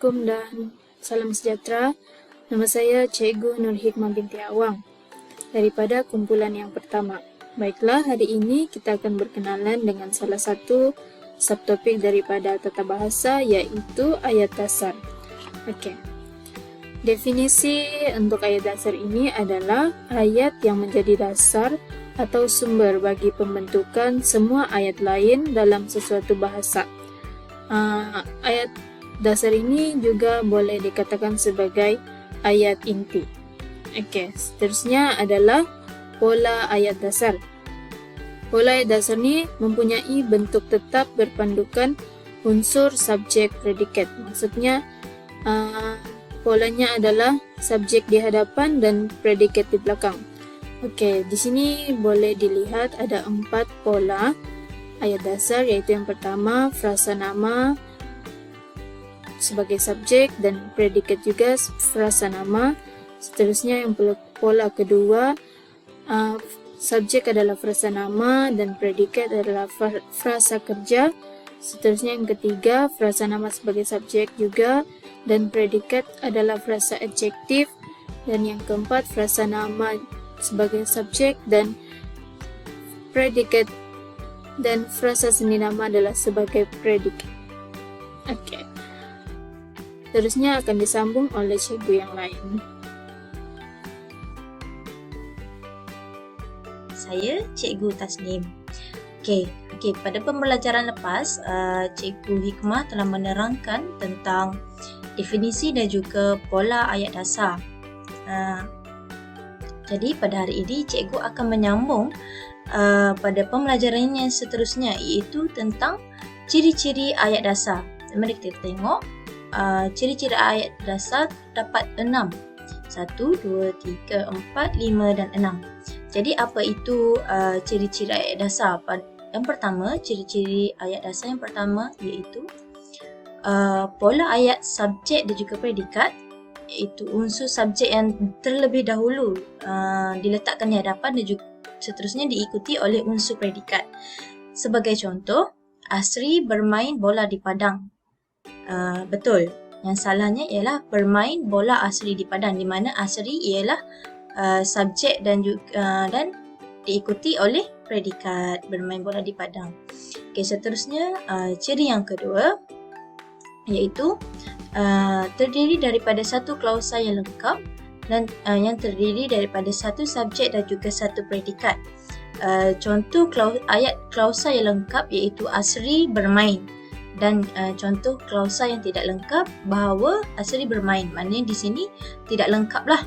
Assalamualaikum dan salam sejahtera. Nama saya Cikgu Nur Hikmah binti Awang daripada kumpulan yang pertama. Baiklah, hari ini kita akan berkenalan dengan salah satu subtopik daripada tata bahasa, iaitu ayat dasar. Okey. Definisi untuk ayat dasar ini adalah ayat yang menjadi dasar atau sumber bagi pembentukan semua ayat lain dalam sesuatu bahasa. Ayat dasar ini juga boleh dikatakan sebagai ayat inti. Okey, seterusnya adalah pola ayat dasar. Pola ayat dasar ni mempunyai bentuk tetap berpandukan unsur subjek predikat. Maksudnya polanya adalah subjek di hadapan dan predikat di belakang. Okey, di sini boleh dilihat ada 4 pola ayat dasar, iaitu yang pertama frasa nama sebagai subjek dan predikat juga frasa nama. Seterusnya yang pola kedua, subjek adalah frasa nama dan predikat adalah frasa kerja. Seterusnya yang ketiga, frasa nama sebagai subjek juga dan predikat adalah frasa adjektif. Dan yang keempat, frasa nama sebagai subjek dan predikat dan frasa seni nama adalah sebagai predikat. Okey. Seterusnya akan disambung oleh cikgu yang lain. Saya Cikgu Tasnim. Okey, pada pembelajaran lepas, Cikgu Hikmah telah menerangkan tentang definisi dan juga pola ayat dasar. Jadi pada hari ini cikgu akan menyambung pada pembelajaran yang seterusnya, iaitu tentang ciri-ciri ayat dasar. Mari kita tengok ciri-ciri ayat dasar dapat 6. 1, 2, 3, 4, 5 dan 6. Jadi apa itu ciri-ciri ayat dasar? Yang pertama, ciri-ciri ayat dasar yang pertama iaitu pola ayat subjek dan juga predikat, iaitu unsur subjek yang terlebih dahulu diletakkan di hadapan dan juga seterusnya diikuti oleh unsur predikat. Sebagai contoh, Asri bermain bola di padang. Betul. Yang salahnya ialah bermain bola Asri di padang, di mana Asri ialah subjek dan diikuti oleh predikat bermain bola di padang. Okey, seterusnya ciri yang kedua iaitu terdiri daripada satu klausa yang lengkap dan yang terdiri daripada satu subjek dan juga satu predikat. Contoh ayat klausa yang lengkap iaitu Asri bermain, dan contoh klausa yang tidak lengkap bahawa Asri bermain. Maknanya di sini tidak lengkap lah,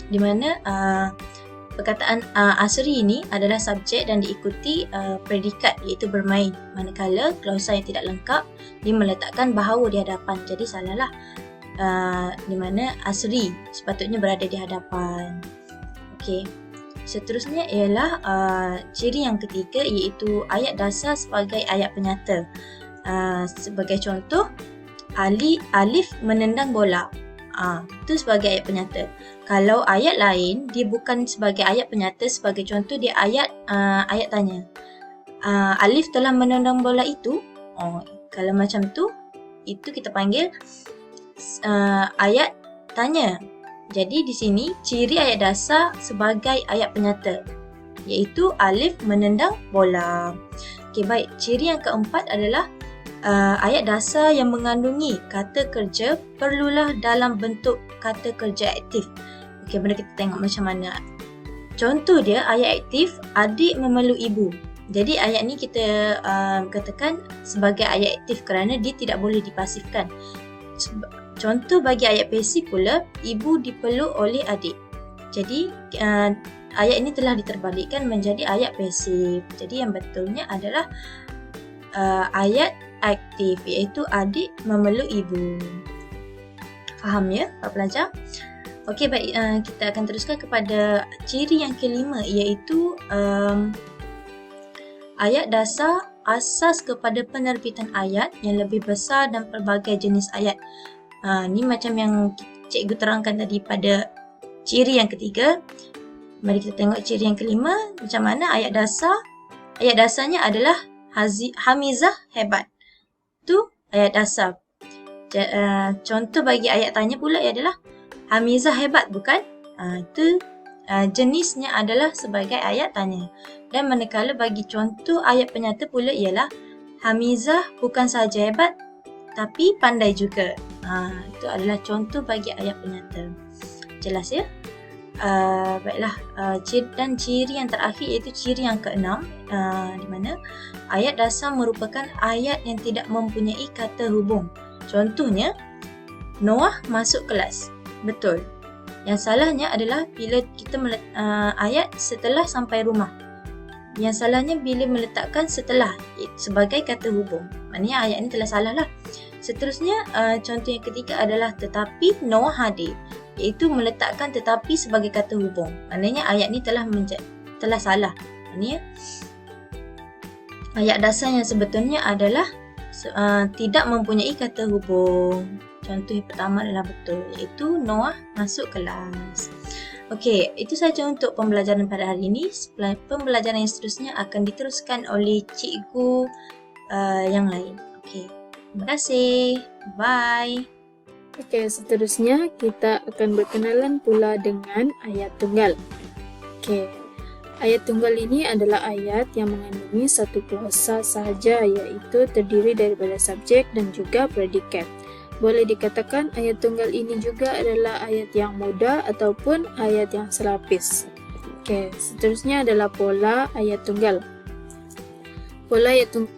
di mana perkataan Asri ini adalah subjek dan diikuti predikat iaitu bermain, manakala klausa yang tidak lengkap dia meletakkan bahawa di hadapan. Jadi salahlah, di mana Asri sepatutnya berada di hadapan. Okey. Seterusnya ialah ciri yang ketiga, iaitu ayat dasar sebagai ayat penyata. Sebagai contoh, Alif menendang bola. Itu sebagai ayat penyata. Kalau ayat lain dia bukan sebagai ayat penyata, sebagai contoh dia ayat tanya. Alif telah menendang bola itu. Kalau macam tu, itu kita panggil ayat tanya. Jadi di sini ciri ayat dasar sebagai ayat penyata, iaitu Alif menendang bola. Okey, baik. Ciri yang keempat adalah ayat dasar yang mengandungi kata kerja perlulah dalam bentuk kata kerja aktif. Okey, mari kita tengok macam mana. Contoh dia, ayat aktif, adik memeluk ibu. Jadi ayat ni kita katakan sebagai ayat aktif kerana dia tidak boleh dipasifkan. Contoh bagi ayat pasif pula, ibu dipeluk oleh adik. Jadi ayat ini telah diterbalikkan menjadi ayat pasif. Jadi yang betulnya adalah ayat aktif, iaitu adik memeluk ibu. Faham ya, Pak pelajar? Okey, baik, kita akan teruskan kepada ciri yang kelima, iaitu ayat dasar asas kepada penerbitan ayat yang lebih besar dan pelbagai jenis ayat. Ni macam yang cikgu terangkan tadi pada ciri yang ketiga. Mari kita tengok ciri yang kelima, macam mana ayat dasar. Ayat dasarnya adalah Hamizah hebat. Itu ayat dasar. Contoh bagi ayat tanya pula adalah Hamizah hebat bukan? Itu jenisnya adalah sebagai ayat tanya. Dan manakala bagi contoh ayat penyata pula ialah Hamizah bukan sahaja hebat tapi pandai juga. Itu adalah contoh bagi ayat penyata. Jelas ya? Baiklah, dan ciri yang terakhir iaitu ciri yang keenam, di mana ayat dasar merupakan ayat yang tidak mempunyai kata hubung. Contohnya, Noah masuk kelas. Betul. Yang salahnya adalah bila kita ayat setelah sampai rumah. Yang salahnya bila meletakkan setelah sebagai kata hubung. Maknanya ayat ini telah salah lah. Seterusnya, contoh yang ketiga adalah tetapi Noah hadir, iaitu meletakkan tetapi sebagai kata hubung. Maknanya ayat ni telah salah. Maknanya ayat dasar yang sebetulnya adalah tidak mempunyai kata hubung. Contoh yang pertama adalah betul, iaitu Noah masuk kelas. Okey, itu saja untuk pembelajaran pada hari ini. Pembelajaran yang seterusnya akan diteruskan oleh cikgu yang lain. Okey, terima kasih. Bye. Oke, seterusnya kita akan berkenalan pula dengan ayat tunggal. Oke, ayat tunggal ini adalah ayat yang mengandungi satu klausa sahaja, iaitu terdiri daripada subjek dan juga predikat. Boleh dikatakan ayat tunggal ini juga adalah ayat yang mudah ataupun ayat yang selapis. Oke, seterusnya adalah pola ayat tunggal. Pola ayat tunggal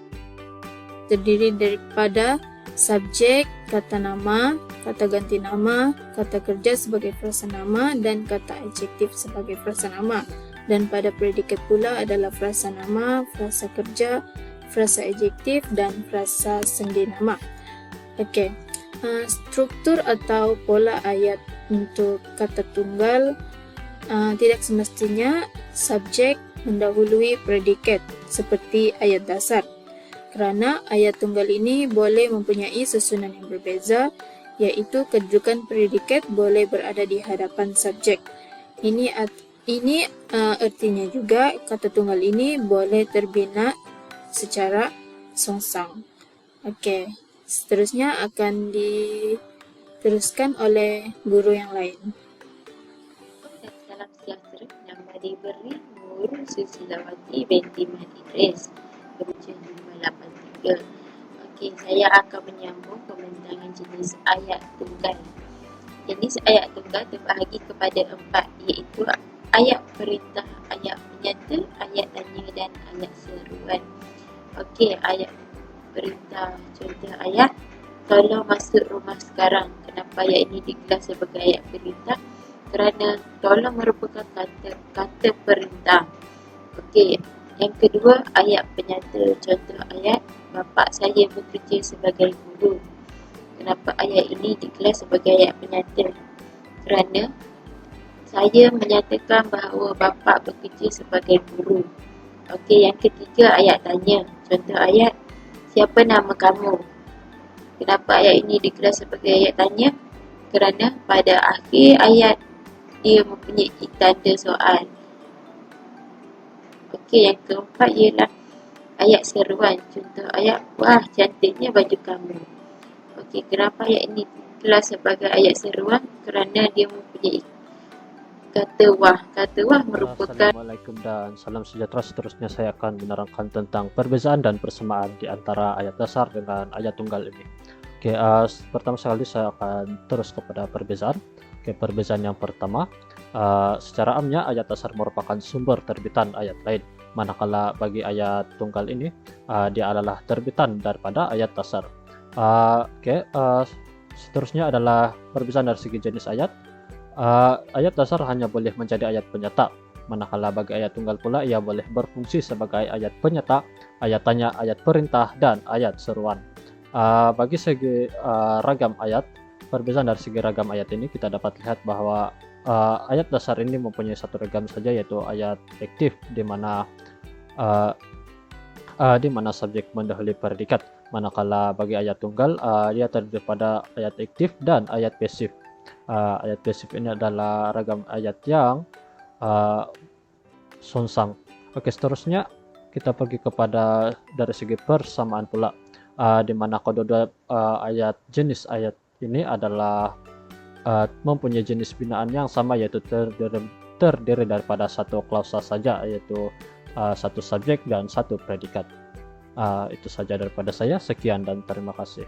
terdiri daripada subjek, kata nama, kata ganti nama, kata kerja sebagai frasa nama, dan kata adjektif sebagai frasa nama. Dan pada predikat pula adalah frasa nama, frasa kerja, frasa adjektif, dan frasa sendi nama. Okey, struktur atau pola ayat untuk kata tunggal tidak semestinya subjek mendahului predikat seperti ayat dasar. Kerana ayat tunggal ini boleh mempunyai susunan yang berbeza, iaitu kedudukan predikat boleh berada di hadapan subjek. Ini artinya juga kata tunggal ini boleh terbina secara songsang. Okey, seterusnya akan diteruskan oleh guru yang lain. Salam sejahtera. Nama diberi Nur Susilawati binti Mat Idris. Berujian jumlah 83. Okey, saya akan menyambung pembincangan jenis ayat tunggal. Jenis ayat tunggal terbahagi kepada 4, iaitu ayat perintah, ayat penyata, ayat tanya dan ayat seruan. Okey, ayat perintah. Contoh ayat, tolong masuk rumah sekarang. Kenapa ayat ini digelar sebagai ayat perintah? Kerana tolong merupakan kata perintah. Okey, yang kedua ayat penyata. Contoh ayat, bapa saya bekerja sebagai guru. Kenapa ayat ini digelar sebagai ayat penyata? Kerana saya menyatakan bahawa bapa bekerja sebagai guru. Okey, yang ketiga ayat tanya. Contoh ayat, siapa nama kamu? Kenapa ayat ini digelar sebagai ayat tanya? Kerana pada akhir ayat dia mempunyai tanda soal. Okey, yang keempat ialah ayat seruan. Contoh ayat, wah cantiknya baju kamu. Okey, kenapa ayat ini digelar sebagai ayat seruan? Kerana dia mempunyai kata wah. Kata wah merupakan... Assalamualaikum dan salam sejahtera. Seterusnya saya akan menerangkan tentang perbezaan dan persamaan di antara ayat dasar dengan ayat tunggal ini. Oke, pertama sekali saya akan terus kepada perbezaan. Oke, perbezaan yang pertama, secara amnya ayat dasar merupakan sumber terbitan ayat lain, manakala bagi ayat tunggal ini dia adalah terbitan daripada ayat dasar. Seterusnya adalah perbezaan dari segi jenis ayat. Ayat dasar hanya boleh menjadi ayat penyata, manakala bagi ayat tunggal pula ia boleh berfungsi sebagai ayat penyata, ayat tanya, ayat perintah, dan ayat seruan. Bagi segi ragam ayat, perbezaan dari segi ragam ayat ini kita dapat lihat bahwa ayat dasar ini mempunyai satu ragam saja, yaitu ayat aktif, di mana subjek mendahului predikat, manakala bagi ayat tunggal dia terdiri pada ayat aktif dan ayat pasif. Ayat pasif ini adalah ragam ayat yang songsang. Oke, seterusnya kita pergi kepada dari segi persamaan pula. di mana kedua ayat jenis ayat ini adalah mempunyai jenis binaan yang sama, yaitu terdiri daripada satu klausa saja, yaitu satu subjek dan satu predikat. Itu saja daripada saya. Sekian dan terima kasih.